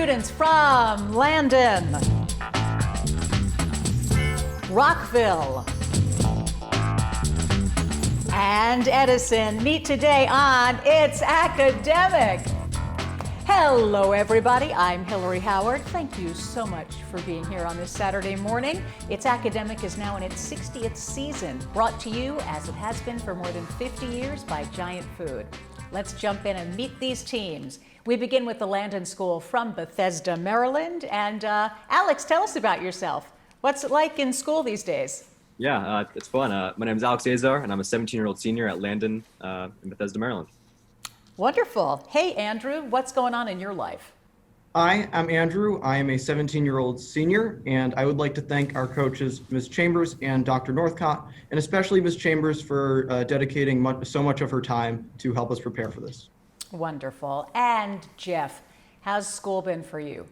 students from Landon, Rockville, and Edison meet today on It's Academic. Hello, everybody. I'm Hillary Howard. Thank you so much for being here on this Saturday morning. It's Academic is now in its 60th season, brought to you, as it has been for more than 50 years, by Giant Food. Let's jump in and meet these teams. We begin with the Landon School from Bethesda, Maryland. And Alex, tell us about yourself. What's it like in school these days? Yeah, it's fun. My name is Alex Azar, and I'm a 17-year-old senior at Landon in Bethesda, Maryland. Wonderful. Hey, Andrew, what's going on in your life? Hi, I'm Andrew. I am a 17-year-old senior, and I would like to thank our coaches, Ms. Chambers and Dr. Northcott, and especially Ms. Chambers for dedicating so much of her time to help us prepare for this. Wonderful. And Jeff, how's school been for you?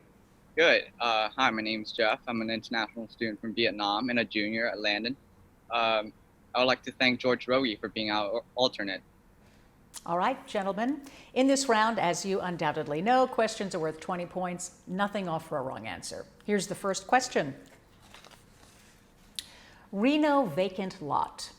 Good. Hi, my name's Jeff. I'm an international student from Vietnam and a junior at Landon. I would like to thank George Rowe for being our alternate. All right, gentlemen. In this round, as you undoubtedly know, questions are worth 20 points, nothing off for a wrong answer. Here's the first question. Reno vacant lot.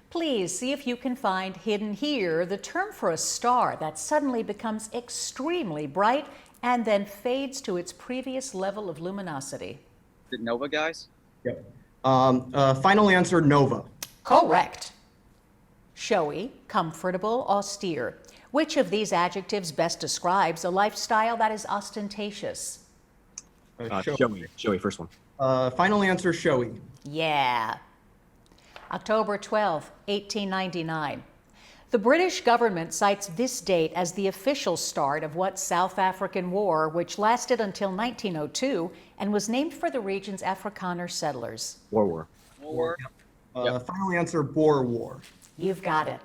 Please see if you can find hidden here the term for a star that suddenly becomes extremely bright and then fades to its previous level of luminosity. Is it Nova, guys? Yep. Final answer, Nova. Correct. Showy, comfortable, austere. Which of these adjectives best describes a lifestyle that is ostentatious? Showy, first one. Final answer, showy. Yeah. October 12, 1899. The British government cites this date as the official start of what South African War, which lasted until 1902 and was named for the region's Afrikaner settlers. War. Final answer, Boer War. You've got it.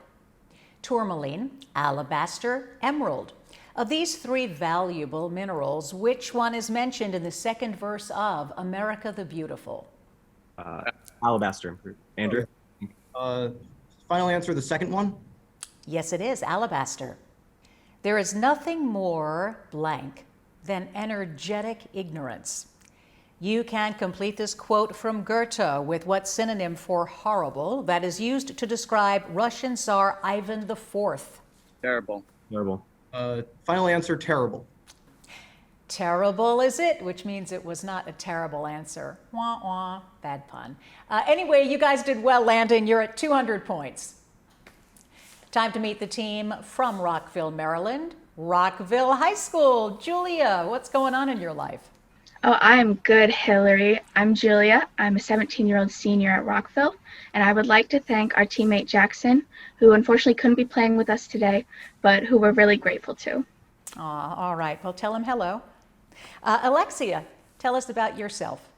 Tourmaline, alabaster, emerald. Of these three valuable minerals, which one is mentioned in the second verse of America the Beautiful? Alabaster. Andrew? Final answer, the second one. Yes, it is, alabaster. There is nothing more blank than energetic ignorance. You can complete this quote from Goethe with what synonym for horrible that is used to describe Russian Tsar Ivan IV? Terrible. Final answer, terrible. Terrible is it, which means it was not a terrible answer. Wah, wah, bad pun. Anyway, you guys did well, Landon. You're at 200 points. Time to meet the team from Rockville, Maryland. Rockville High School. Julia, what's going on in your life? Oh, I'm good, Hillary. I'm Julia. I'm a 17-year-old senior at Rockville, and I would like to thank our teammate Jackson, who unfortunately couldn't be playing with us today, but who we're really grateful to. All right. Well, tell him hello. Alexia, tell us about yourself.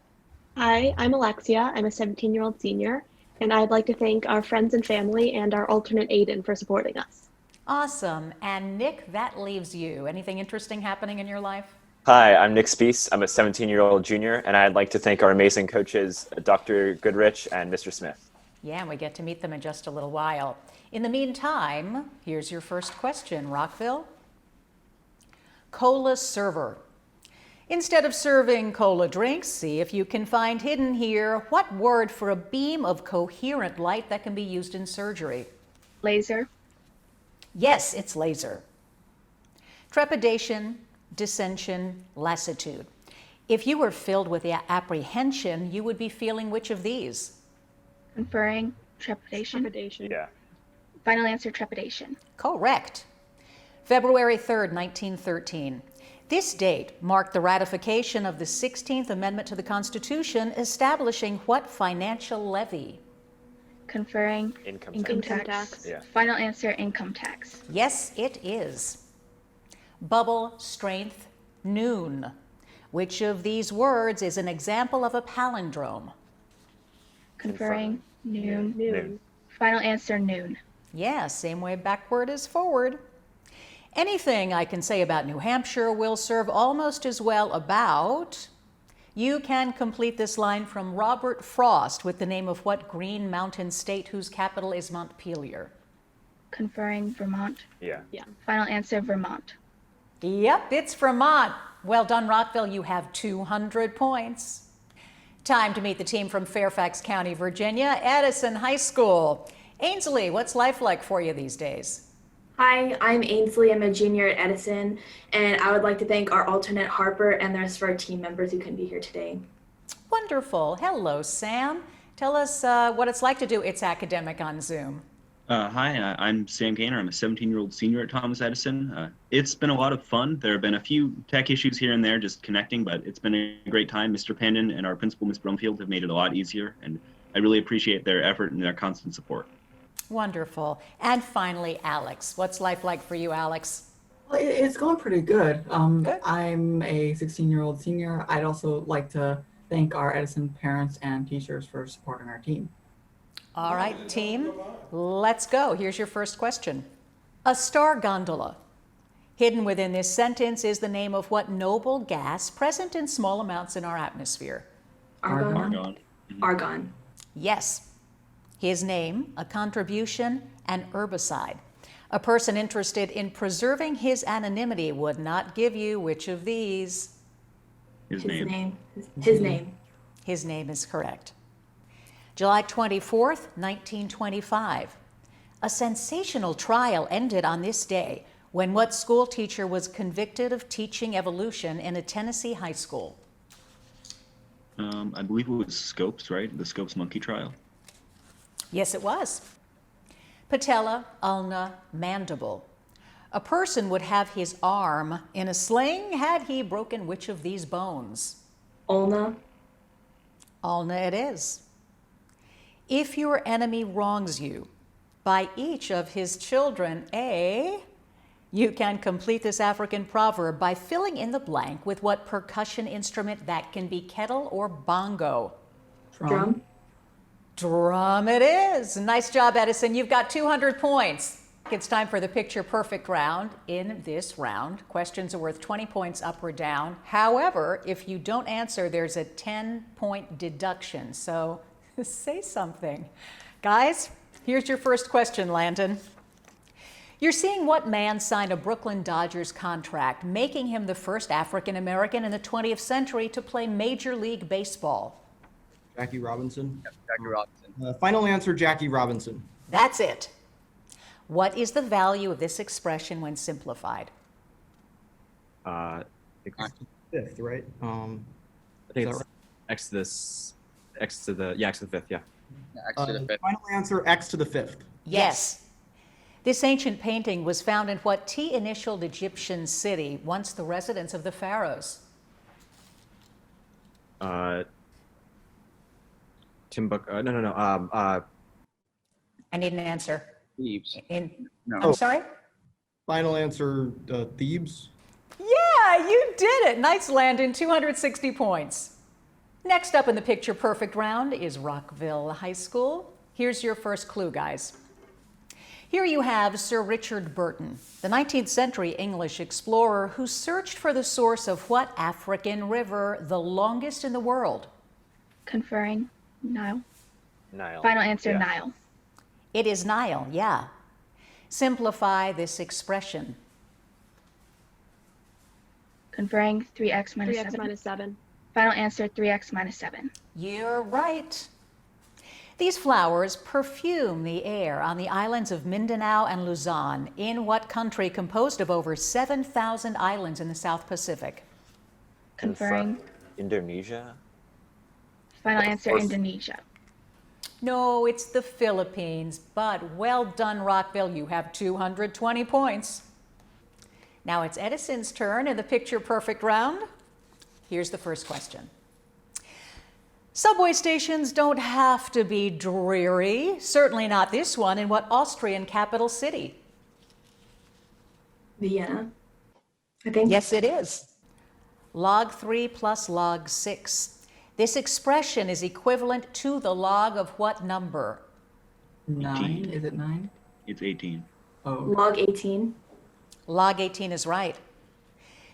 Hi, I'm Alexia. I'm a 17-year-old senior, and I'd like to thank our friends and family and our alternate Aiden for supporting us. Awesome. And Nick, that leaves you. Anything interesting happening in your life? Hi, I'm Nick Spees. I'm a 17-year-old junior, and I'd like to thank our amazing coaches, Dr. Goodrich and Mr. Smith. Yeah, and we get to meet them in just a little while. In the meantime, here's your first question, Rockville. Cola server. Instead of serving cola drinks, see if you can find hidden here what word for a beam of coherent light that can be used in surgery? Laser. Yes, it's laser. Trepidation, dissension, lassitude. If you were filled with apprehension, you would be feeling which of these? Conferring. Trepidation. Yeah. Final answer, trepidation. Correct. February 3rd, 1913. This date marked the ratification of the 16th Amendment to the Constitution, establishing what financial levy? Conferring. Income tax. Yeah. Final answer, income tax. Yes, it is. Bubble, strength, noon. Which of these words is an example of a palindrome? Conferring. Noon. Noon. Final answer, noon. Yeah, same way backward as forward. Anything I can say about New Hampshire will serve almost as well about. You can complete this line from Robert Frost with the name of what Green Mountain state whose capital is Montpelier? Conferring, Vermont. Yeah. Final answer, Vermont. Yep, it's Vermont. Well done, Rockville. You have 200 points. Time to meet the team from Fairfax County, Virginia, Edison High School. Ainsley, what's life like for you these days? Hi, I'm Ainsley. I'm a junior at Edison, and I would like to thank our alternate Harper and the rest of our team members who couldn't be here today. Wonderful. Hello, Sam. Tell us what it's like to do It's Academic on Zoom. Hi, I'm Sam Gaynor. I'm a 17-year-old senior at Thomas Edison. It's been a lot of fun. There have been a few tech issues here and there just connecting, but it's been a great time. Mr. Pandon and our principal, Ms. Brumfield, have made it a lot easier, and I really appreciate their effort and their constant support. Wonderful. And finally, Alex. What's life like for you, Alex? Well, it's going pretty good. Good. I'm a 16-year-old senior. I'd also like to thank our Edison parents and teachers for supporting our team. All right, team, let's go. Here's your first question. A star gondola. Hidden within this sentence is the name of what noble gas present in small amounts in our atmosphere? Argon. Argon. Yes. His name, a contribution, an herbicide. A person interested in preserving his anonymity would not give you which of these? His name. His name. His name is correct. July 24th, 1925. A sensational trial ended on this day when what school teacher was convicted of teaching evolution in a Tennessee high school? I believe it was Scopes, right? The Scopes monkey trial. Yes, it was. Patella, ulna, mandible. A person would have his arm in a sling had he broken which of these bones? Ulna. Ulna it is. If your enemy wrongs you by each of his children, you can complete this African proverb by filling in the blank with what percussion instrument that can be kettle or bongo. Drum. Drum it is. Nice job, Edison. You've got 200 points. It's time for the picture perfect round. In this round, questions are worth 20 points up or down. However, if you don't answer, there's a 10-point deduction. So say something. Guys, here's your first question, Landon. You're seeing what man sign a Brooklyn Dodgers contract, making him the first African American in the 20th century to play Major League Baseball? Jackie Robinson. Yep, Jackie Robinson. Final answer, Jackie Robinson. That's it. What is the value of this expression when simplified? I think X to the fifth, right? I think Is it's that x to the fifth, yeah. Yeah, X to the fifth. Final answer, X to the fifth. Yes. This ancient painting was found in what T-initialed Egyptian city, once the residence of the pharaohs? Timbuk. I need an answer. Thebes. No. I'm sorry? Final answer, Thebes. Yeah, you did it. Nice, Landon. 260 points. Next up in the picture perfect round is Rockville High School. Here's your first clue, guys. Here you have Sir Richard Burton, the 19th century English explorer who searched for the source of what African river, the longest in the world? Conferring Nile. Nile. Final answer, Yeah. Nile. It is Nile, yeah. Simplify this expression. Conferring 3x minus 3x 7. minus 7. Final answer, 3x minus 7. You're right. These flowers perfume the air on the islands of Mindanao and Luzon, in what country composed of over 7,000 islands in the South Pacific? Conferring. Indonesia. Final answer, course. Indonesia. No, it's the Philippines, but well done, Rockville. You have 220 points. Now it's Edison's turn in the picture perfect round. Here's the first question. Subway stations don't have to be dreary, certainly not this one. In what Austrian capital city? Vienna. I think. Yes, it is. Log 3 plus log 6. This expression is equivalent to the log of what number? 9, is it 9? It's 18. Oh, Log 18. Log 18 is right.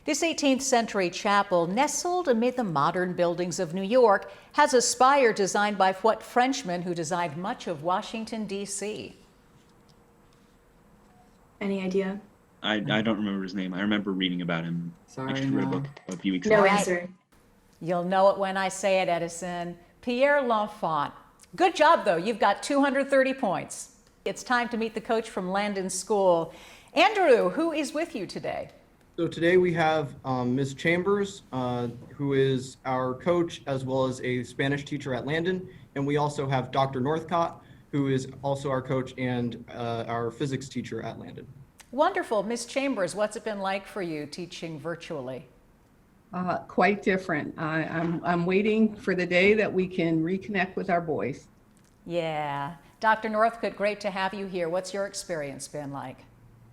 This 18th century chapel, nestled amid the modern buildings of New York, has a spire designed by what Frenchman who designed much of Washington, D.C.? Any idea? I don't remember his name. I remember reading about him. Sorry, Actually read a no. book a few weeks No ago. answer. You'll know it when I say it, Edison. Pierre L'Enfant. Good job, though. You've got 230 points. It's time to meet the coach from Landon School. Andrew, who is with you today? So today we have Ms. Chambers, who is our coach as well as a Spanish teacher at Landon. And we also have Dr. Northcott, who is also our coach and our physics teacher at Landon. Wonderful. Ms. Chambers, what's it been like for you teaching virtually? Quite different. I'm waiting for the day that we can reconnect with our boys. Yeah. Dr. Northcott, great to have you here. What's your experience been like?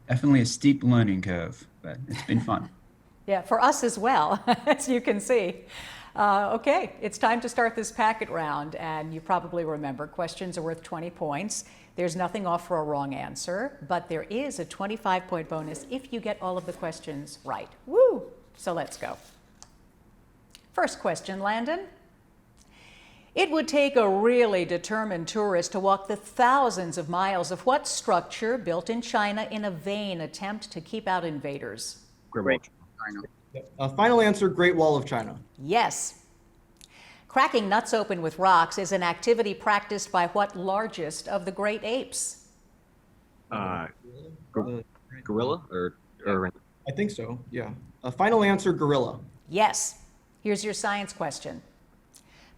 Definitely a steep learning curve, but it's been fun. Yeah, for us as well, as you can see. Okay, it's time to start this packet round, and you probably remember questions are worth 20 points. There's nothing off for a wrong answer, but there is a 25-point bonus if you get all of the questions right. Woo! So let's go. First question, Landon. It would take a really determined tourist to walk the thousands of miles of what structure built in China in a vain attempt to keep out invaders? Great. Final answer, Great Wall of China. Yes. Cracking nuts open with rocks is an activity practiced by what largest of the great apes? Gorilla or I think so, yeah. Final answer, gorilla. Yes. Here's your science question.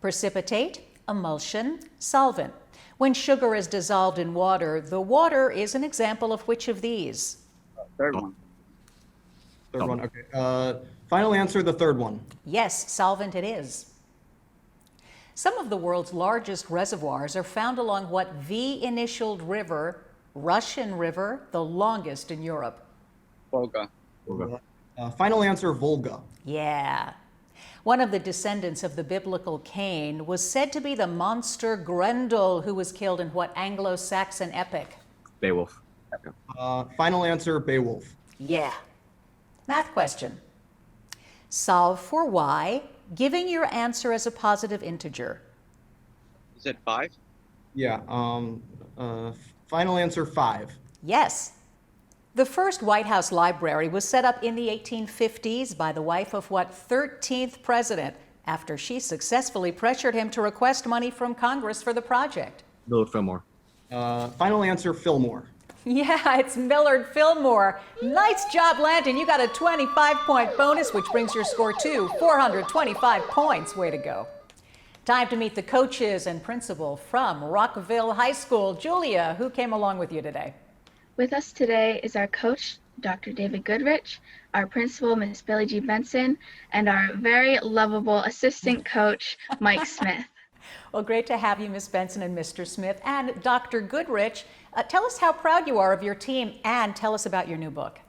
Precipitate, emulsion, solvent. When sugar is dissolved in water, the water is an example of which of these? Third one. Third one, okay. Final answer, the third one. Yes, solvent it is. Some of the world's largest reservoirs are found along what V-initialed river, Russian river, the longest in Europe? Volga. Final answer, Volga. Yeah. One of the descendants of the biblical Cain was said to be the monster Grendel, who was killed in what Anglo-Saxon epic? Beowulf. Final answer, Beowulf. Yeah. Math question. Solve for y, giving your answer as a positive integer. Is it 5? Yeah, final answer, 5. Yes. The first White House library was set up in the 1850s by the wife of what 13th president after she successfully pressured him to request money from Congress for the project? Millard Fillmore. Final answer, Fillmore. Yeah, it's Millard Fillmore. Nice job, Landon. You got a 25-point bonus, which brings your score to 425 points. Way to go. Time to meet the coaches and principal from Rockville High School. Julia, who came along with you today? With us today is our coach, Dr. David Goodrich, our principal, Ms. Billie G. Benson, and our very lovable assistant coach, Mike Smith. Well, great to have you, Ms. Benson and Mr. Smith. And Dr. Goodrich, tell us how proud you are of your team and tell us about your new book.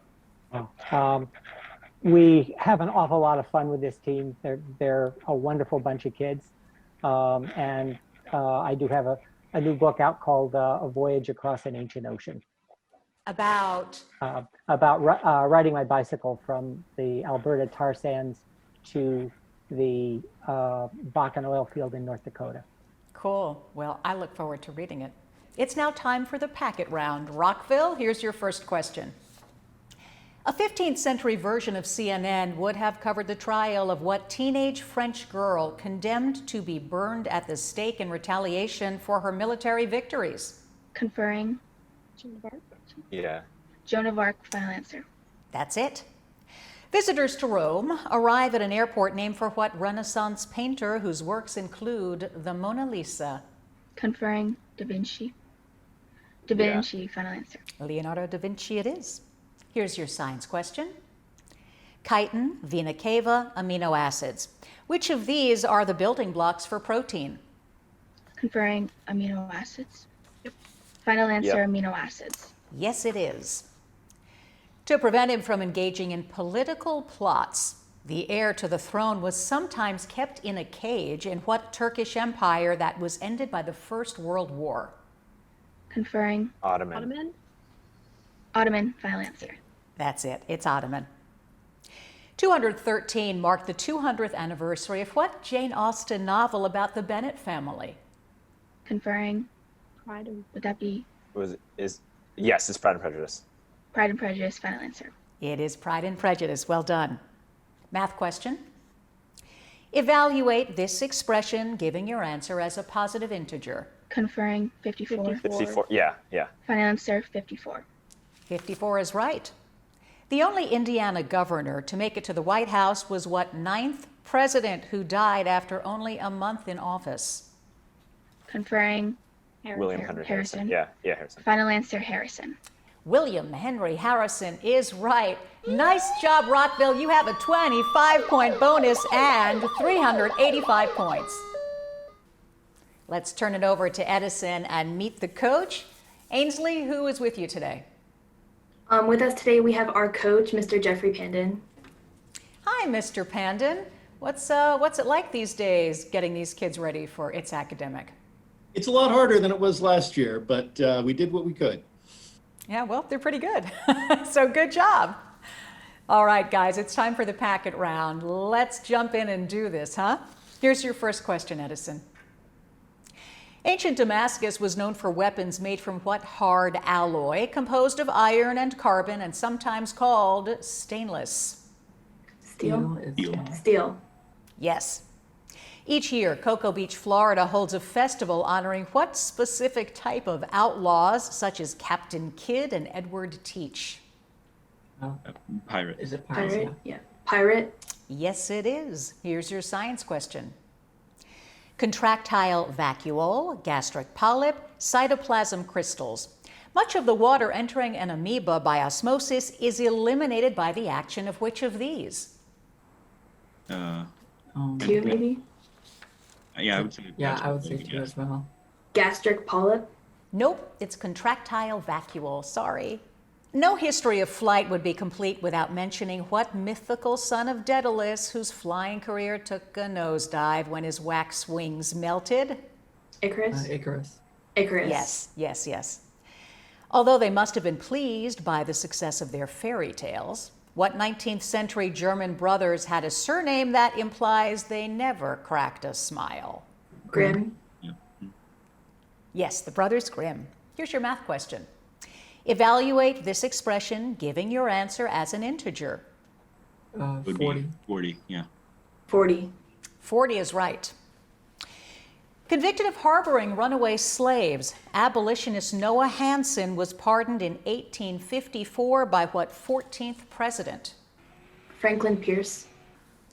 We have an awful lot of fun with this team. They're a wonderful bunch of kids. And I do have a new book out called A Voyage Across an Ancient Ocean. About riding my bicycle from the Alberta tar sands to the Bakken oil field in North Dakota. Cool. Well, I look forward to reading it. It's now time for the packet round. Rockville, here's your first question. A 15th century version of CNN would have covered the trial of what teenage French girl condemned to be burned at the stake in retaliation for her military victories? Conferring. Yeah. Joan of Arc, final answer. That's it. Visitors to Rome arrive at an airport named for what Renaissance painter whose works include the Mona Lisa? Conferring. Da Vinci. Da Vinci, final answer. Leonardo da Vinci it is. Here's your science question. Chitin, vena cava, amino acids. Which of these are the building blocks for protein? Conferring. Amino acids. Yep. Final answer, amino acids. Yes, it is. To prevent him from engaging in political plots, the heir to the throne was sometimes kept in a cage in what Turkish empire that was ended by the First World War? Conferring. Ottoman. Ottoman, final answer. That's it. It's Ottoman. 213 marked the 200th anniversary of what Jane Austen novel about the Bennet family? Conferring. Would that be? Yes, it's Pride and Prejudice. Pride and Prejudice, final answer. It is Pride and Prejudice. Well done. Math question. Evaluate this expression, giving your answer as a positive integer. Conferring, 54. 54. Yeah. Final answer, 54. 54 is right. The only Indiana governor to make it to the White House was what 9th president who died after only a month in office? Conferring, William Henry Harrison. Yeah, Harrison. final answer, Harrison. William Henry Harrison is right. Nice job, Rockville. You have a 25-point bonus and 385 points. Let's turn it over to Edison and meet the coach. Ainsley, who is with you today? With us today, we have our coach, Mr. Jeffrey Pandon. Hi, Mr. Pandon. What's it like these days getting these kids ready for It's Academic? It's a lot harder than it was last year, but we did what we could. Yeah, well, they're pretty good. So good job. All right, guys, it's time for the packet round. Let's jump in and do this, huh? Here's your first question, Edison. Ancient Damascus was known for weapons made from what hard alloy, composed of iron and carbon and sometimes called stainless? Steel. Yes. Each year, Cocoa Beach, Florida holds a festival honoring what specific type of outlaws, such as Captain Kidd and Edward Teach? Pirate. Is it Pirate? pirate? Yeah. Pirate. Yes, it is. Here's your science question. Contractile vacuole, gastric polyp, cytoplasm crystals. Much of the water entering an amoeba by osmosis is eliminated by the action of which of these? Two, maybe? Yeah, I would say. Yeah, I would say two as well. Gastric polyp. Nope, it's contractile vacuole. Sorry. No history of flight would be complete without mentioning what mythical son of Daedalus whose flying career took a nosedive when his wax wings melted? Icarus. Icarus. Icarus. Yes. Although they must have been pleased by the success of their fairy tales, what 19th century German brothers had a surname that implies they never cracked a smile? Grimm. Yes, the Brothers Grimm. Here's your math question. Evaluate this expression, giving your answer as an integer. Would 40. be 40, yeah. 40. 40 is right. Convicted of harboring runaway slaves, abolitionist Noah Hansen was pardoned in 1854 by what 14th president? Franklin Pierce.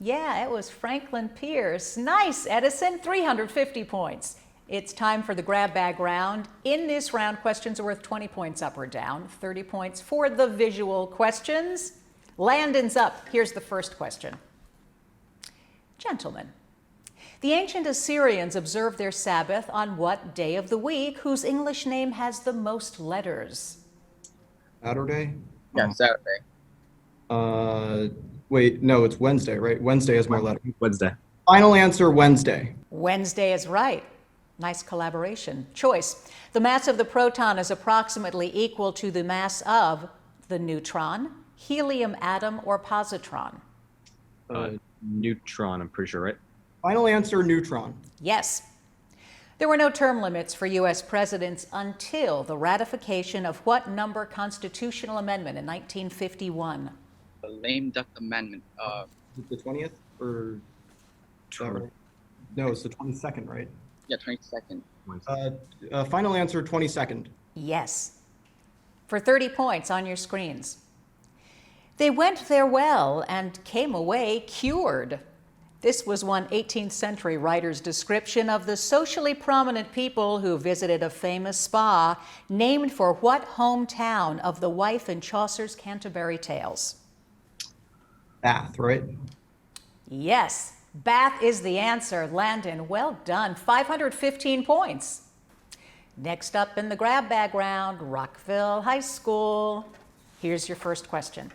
Yeah, it was Franklin Pierce. Nice, Edison, 350 points. It's time for the Grabbag Round. In this round, questions are worth 20 points up or down, 30 points for the visual questions. Landon's up. Here's the first question. Gentlemen, the ancient Assyrians observed their Sabbath on what day of the week whose English name has the most letters? Saturday? Yeah, Saturday. Wait, no, it's Wednesday, right? Wednesday has more letters. Wednesday. Final answer, Wednesday. Wednesday is right. Nice collaboration. Choice. The mass of the proton is approximately equal to the mass of the neutron, helium atom, or positron. Neutron, I'm pretty sure, right? Final answer, neutron. Yes. There were no term limits for U.S. presidents until the ratification of what number constitutional amendment in 1951? The lame duck amendment. Is it the 20th or? No, it's the 22nd, right? Yeah, 22nd. Final answer, 22nd. Yes. For 30 points on your screens. They went there well and came away cured. This was one 18th century writer's description of the socially prominent people who visited a famous spa named for what hometown of the wife in Chaucer's Canterbury Tales? Bath, right? Yes. Bath is the answer. Landon, well done. 515 points. Next up in the Grabbag Round, Rockville High School. Here's your first question.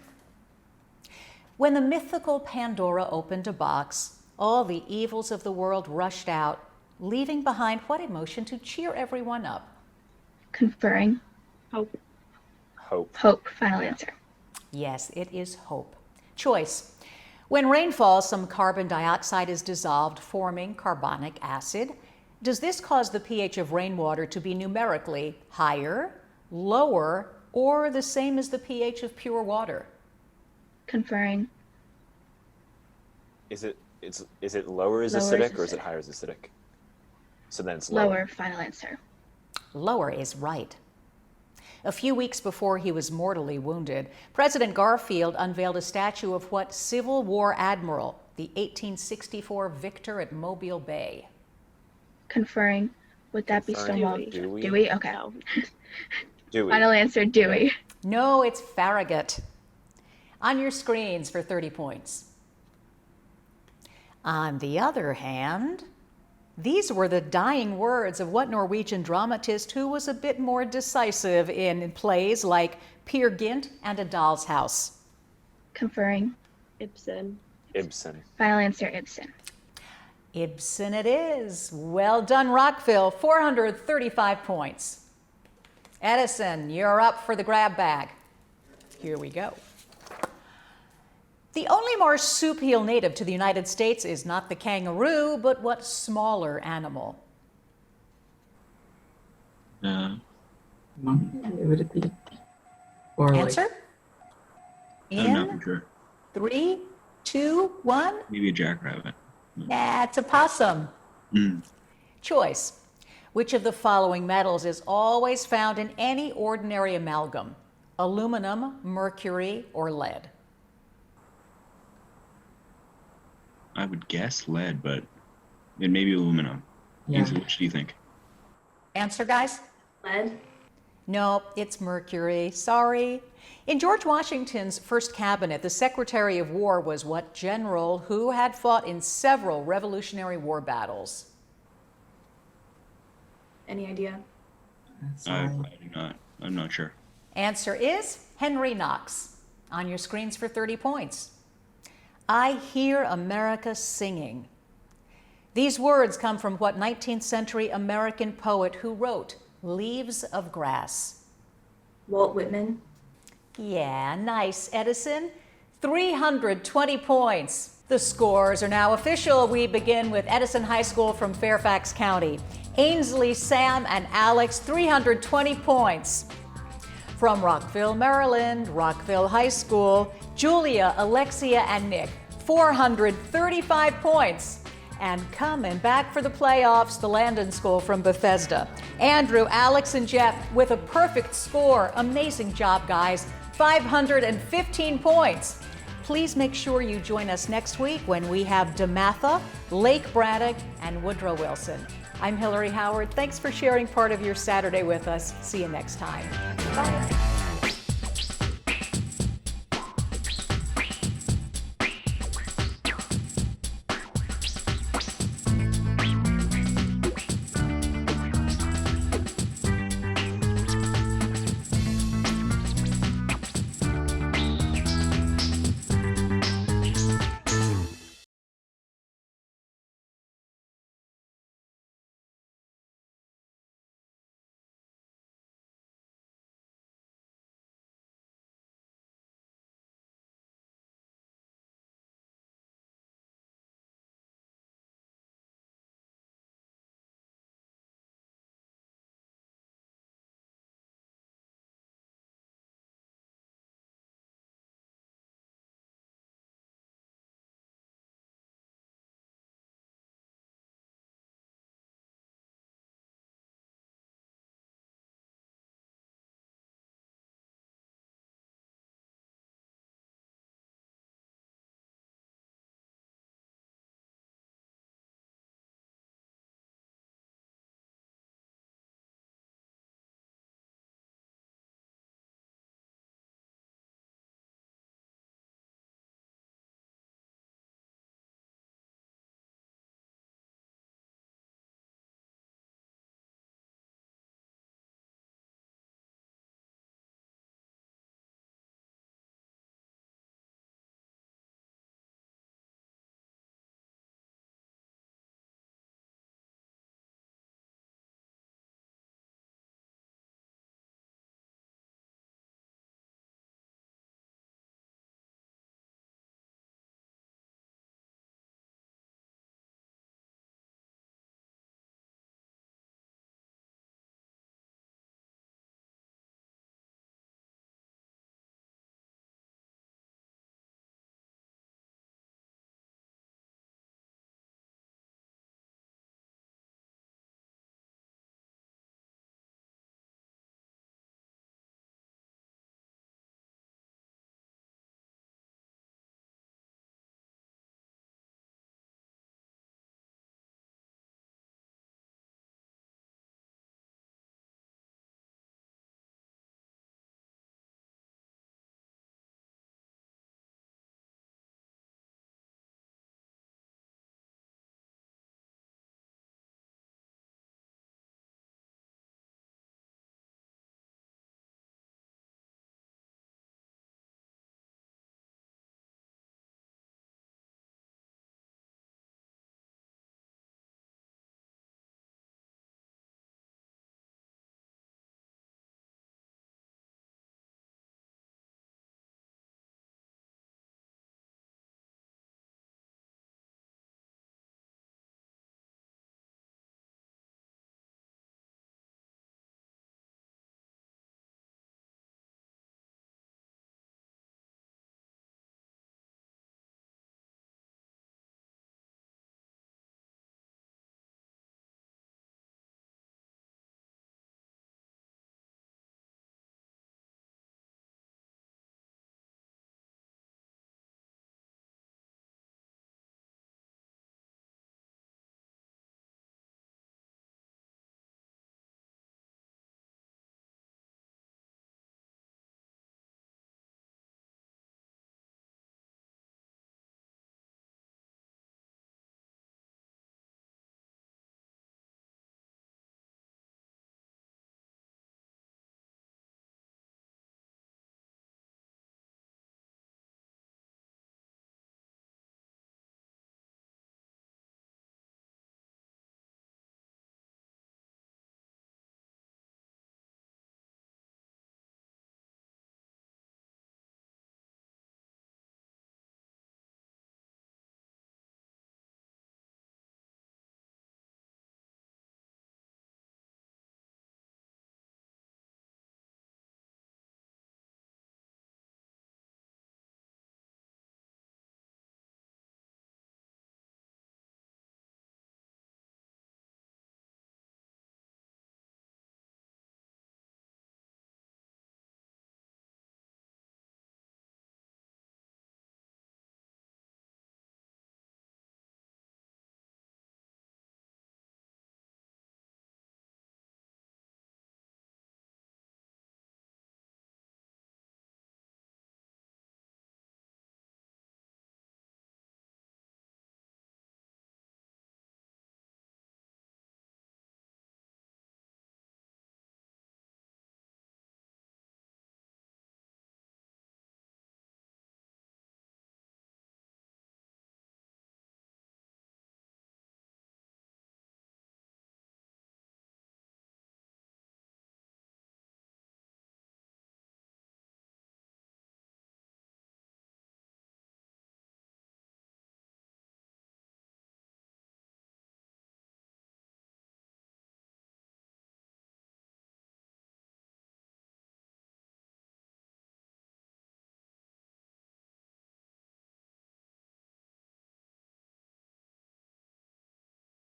When the mythical Pandora opened a box, all the evils of the world rushed out, leaving behind what emotion to cheer everyone up? Conferring. Hope. Hope. Hope, final answer. Yes, it is hope. Choice. When rain falls, some carbon dioxide is dissolved, forming carbonic acid. Does this cause the pH of rainwater to be numerically higher, lower, or the same as the pH of pure water? Conferring. Is it lower as Lower acidic as or is it acidic. higher as acidic? So then it's lower. Lower. Final answer. Lower is right. A few weeks before he was mortally wounded, President Garfield unveiled a statue of what Civil War admiral, the 1864 victor at Mobile Bay? Conferring. Would that be Conferring. Stonewall? Dewey. Dewey? Okay. No. Dewey. Final answer, Dewey. No, it's Farragut. On your screens for 30 points. On the other hand, these were the dying words of what Norwegian dramatist who was a bit more decisive in plays like Peer Gynt and A Doll's House? Conferring. Ibsen. Ibsen. Final answer, Ibsen. Ibsen it is. Well done, Rockville. 435 points. Edison, you're up for the grab bag. Here we go. The only marsupial native to the United States is not the kangaroo, but what smaller animal? Monkey, would it be? Or Answer? I'm not In for sure. 3, 2, 1. Maybe a jackrabbit. That's a possum. Mm. Choice. Which of the following metals is always found in any ordinary amalgam? Aluminum, mercury, or lead? I would guess lead, but it may be aluminum. Yeah. Ainsley, which do you think? Answer, guys? Lead. No, it's mercury. Sorry. In George Washington's first cabinet, the Secretary of War was what general who had fought in several Revolutionary War battles? Any idea? I do not. I'm not sure. Answer is Henry Knox. On your screens for 30 points. I hear America singing. These words come from what 19th century American poet who wrote Leaves of Grass? Walt Whitman. Yeah, nice, Edison. 320 points. The scores are now official. We begin with Edison High School from Fairfax County. Ainsley, Sam, and Alex, 320 points. From Rockville, Maryland, Rockville High School, Julia, Alexia, and Nick, 435 points. And coming back for the playoffs, the Landon School from Bethesda. Andrew, Alex, and Jeff with a perfect score. Amazing job, guys. 515 points. Please make sure you join us next week when we have DeMatha, Lake Braddock, and Woodrow Wilson. I'm Hillary Howard. Thanks for sharing part of your Saturday with us. See you next time. Bye.